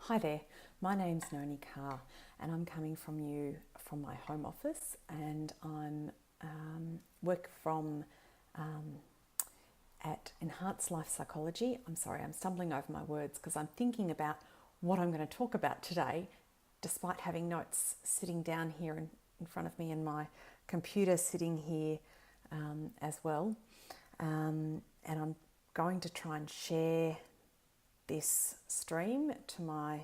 Hi there, my name's Noni Carr and I'm coming from you from my home office, and I'm work from at Enhanced Life Psychology. I'm sorry, I'm stumbling over my words because I'm thinking about what I'm going to talk about today despite having notes sitting down here in front of me and my computer sitting here as well. And I'm going to try and share this stream to my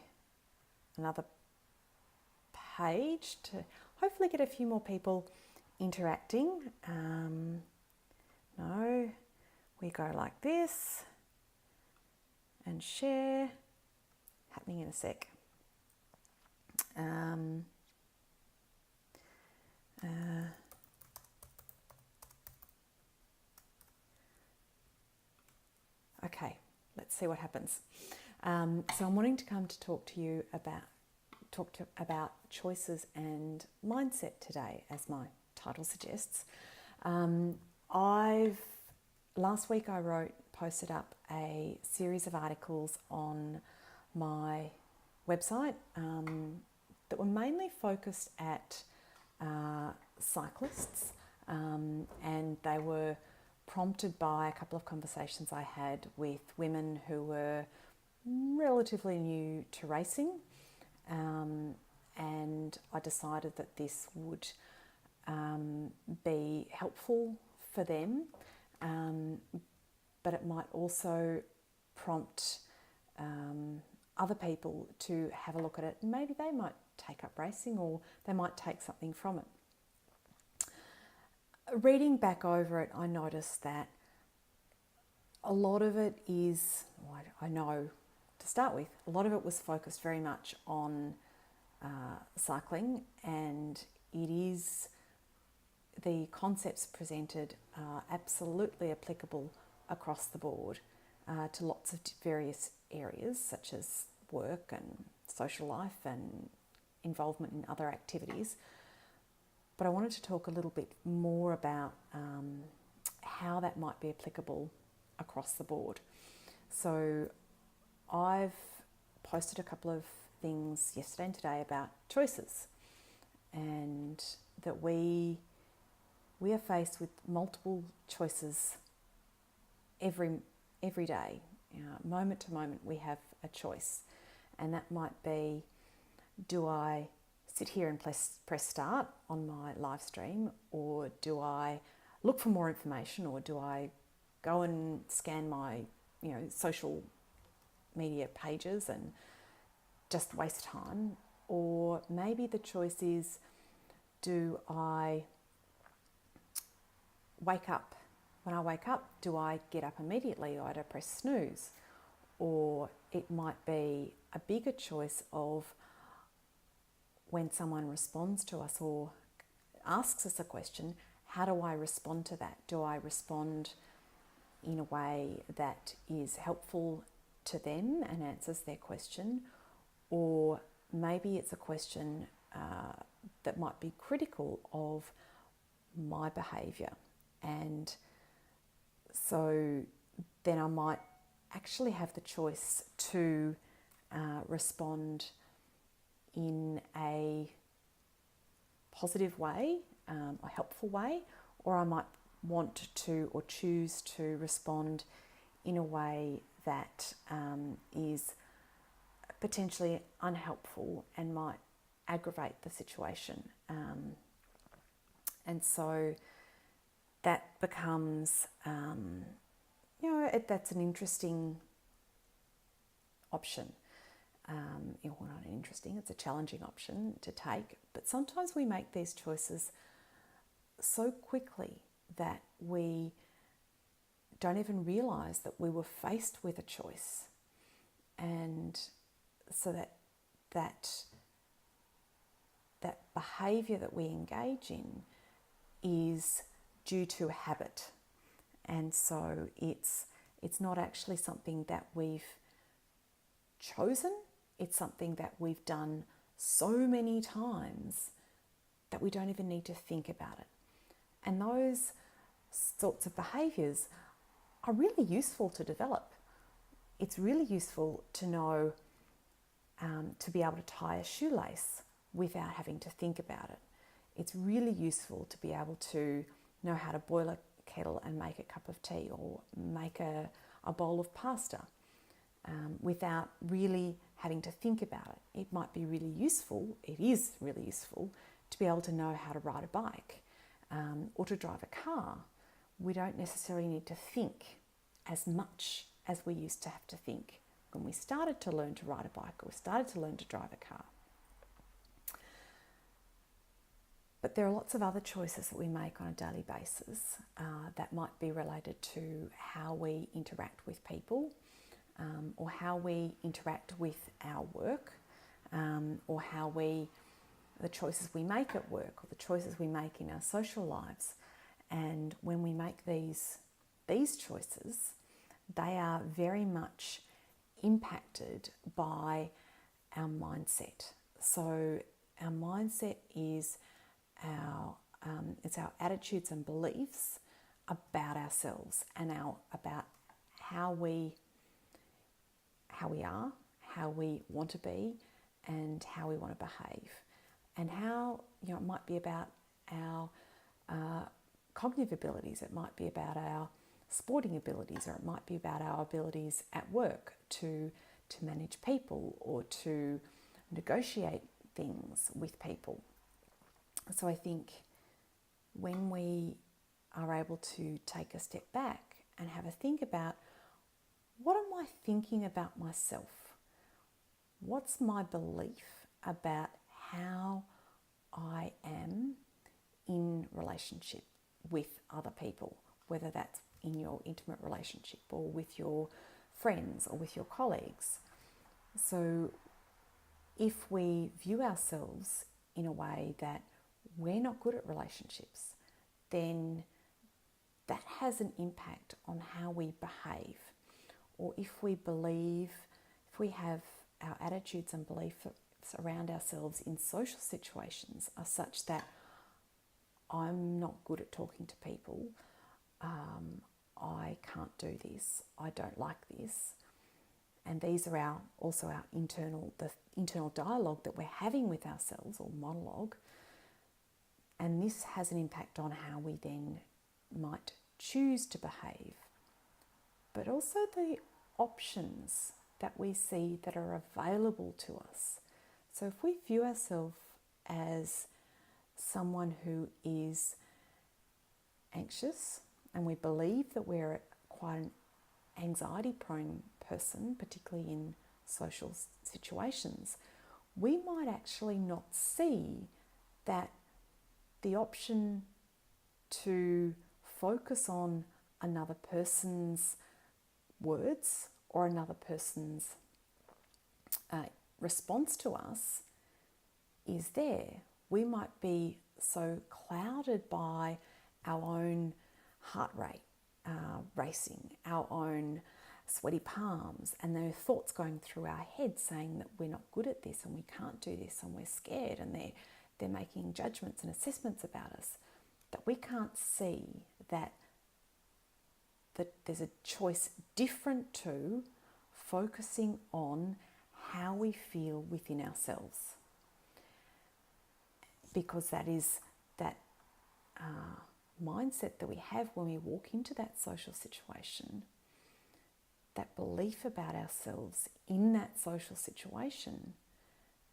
another page to hopefully get a few more people interacting. No, we go like this and share, happening in a sec. Okay, let's see what happens. So I'm wanting to come to talk to you about choices and mindset today, as my title suggests. Last week I posted up a series of articles on my website that were mainly focused at cyclists, and they were prompted by a couple of conversations I had with women who were relatively new to racing, and I decided that this would be helpful for them, but it might also prompt other people to have a look at it. Maybe they might take up racing, or they might take something from it. Reading back over it, I noticed that a lot of it is, I know to start with, a lot of it was focused very much on cycling, and it is, the concepts presented are absolutely applicable across the board to lots of various areas such as work and social life and involvement in other activities. But I wanted to talk a little bit more about how that might be applicable across the board. So I've posted a couple of things yesterday and today about choices, and that we are faced with multiple choices every day. Moment to moment we have a choice, and that might be, do I sit here and press start on my live stream, or do I look for more information, or do I go and scan my social media pages and just waste time? Or maybe the choice is, do I wake up? When I wake up, do I get up immediately, or do I press snooze? Or it might be a bigger choice of, when someone responds to us or asks us a question, how do I respond to that? Do I respond in a way that is helpful to them and answers their question? Or maybe it's a question that might be critical of my behaviour. And so then I might actually have the choice to respond in a positive way, a helpful way, or I might want to or choose to respond in a way that is potentially unhelpful and might aggravate the situation. And so that becomes, that's an interesting option. Well, not interesting, it's a challenging option to take, but sometimes we make these choices so quickly that we don't even realise that we were faced with a choice. And so that behaviour that we engage in is due to habit. And so it's not actually something that we've chosen. It's something that we've done so many times that we don't even need to think about it. And those sorts of behaviours are really useful to develop. It's really useful to know to be able to tie a shoelace without having to think about it. It's really useful to be able to know how to boil a kettle and make a cup of tea, or make a bowl of pasta without really having to think about it. It might be really useful, it is really useful, to be able to know how to ride a bike or to drive a car. We don't necessarily need to think as much as we used to have to think when we started to learn to ride a bike or started to learn to drive a car. But there are lots of other choices that we make on a daily basis that might be related to how we interact with people, or how we interact with our work, or the choices we make at work, or the choices we make in our social lives. And when we make these choices, they are very much impacted by our mindset. So our mindset is it's our attitudes and beliefs about ourselves, and about how we are, how we want to be, and how we want to behave. And how, it might be about our cognitive abilities, it might be about our sporting abilities, or it might be about our abilities at work to manage people or to negotiate things with people. So I think when we are able to take a step back and have a think about, what am I thinking about myself? What's my belief about how I am in relationship with other people, whether that's in your intimate relationship or with your friends or with your colleagues? So if we view ourselves in a way that we're not good at relationships, then that has an impact on how we behave. Or if we have our attitudes and beliefs around ourselves in social situations are such that I'm not good at talking to people, I can't do this, I don't like this. And these are also our internal dialogue that we're having with ourselves, or monologue. And this has an impact on how we then might choose to behave. But also the options that we see that are available to us. So if we view ourselves as someone who is anxious, and we believe that we're quite an anxiety-prone person, particularly in social situations, we might actually not see that the option to focus on another person's words or another person's response to us is there. We might be so clouded by our own heart rate racing, our own sweaty palms, and there are thoughts going through our head saying that we're not good at this and we can't do this and we're scared, and they're making judgments and assessments about us, that we can't see that there's a choice different to focusing on how we feel within ourselves. Because that is that mindset that we have when we walk into that social situation, that belief about ourselves in that social situation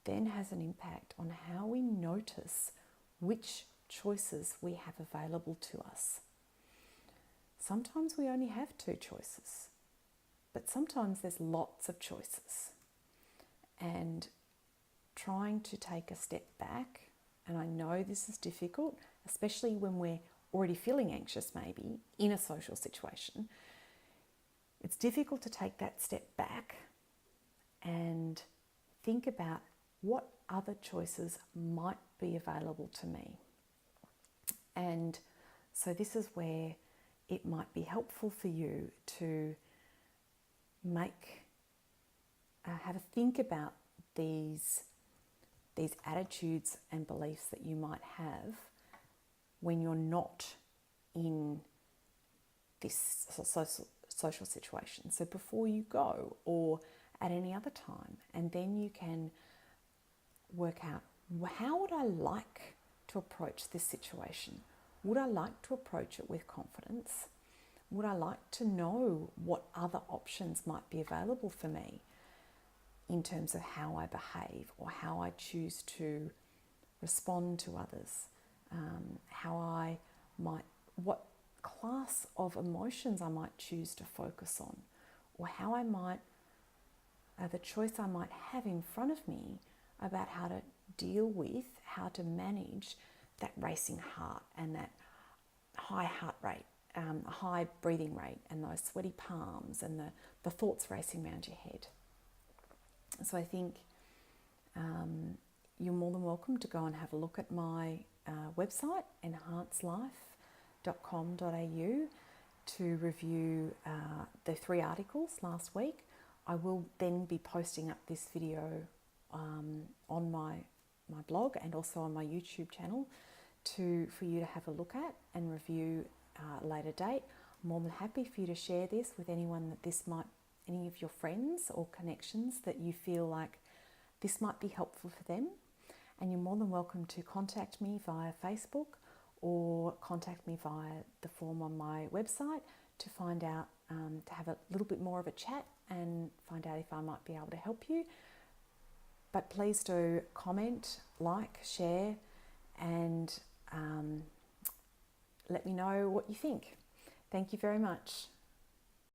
then has an impact on how we notice which choices we have available to us. Sometimes we only have 2 choices, but sometimes there's lots of choices. And trying to take a step back, and I know this is difficult, especially when we're already feeling anxious maybe in a social situation. It's difficult to take that step back and think about what other choices might be available to me. And so this is where it might be helpful for you to have a think about these attitudes and beliefs that you might have when you're not in this social situation. So before you go, or at any other time. And then you can work out, how would I like to approach this situation? Would I like to approach it with confidence? Would I like to know what other options might be available for me in terms of how I behave or how I choose to respond to others, what class of emotions I might choose to focus on, or how I might, the choice I might have in front of me about how to deal with, how to manage that racing heart and that high heart rate, high breathing rate, and those sweaty palms and the thoughts racing around your head. So I think you're more than welcome to go and have a look at my website, enhancelife.com.au, to review the 3 articles last week. I will then be posting up this video on my blog and also on my YouTube channel for you to have a look at and review a later date. I'm more than happy for you to share this with anyone any of your friends or connections that you feel like this might be helpful for them. And you're more than welcome to contact me via Facebook or contact me via the form on my website to find out, to have a little bit more of a chat and find out if I might be able to help you. But please do comment, like, share, and let me know what you think. Thank you very much.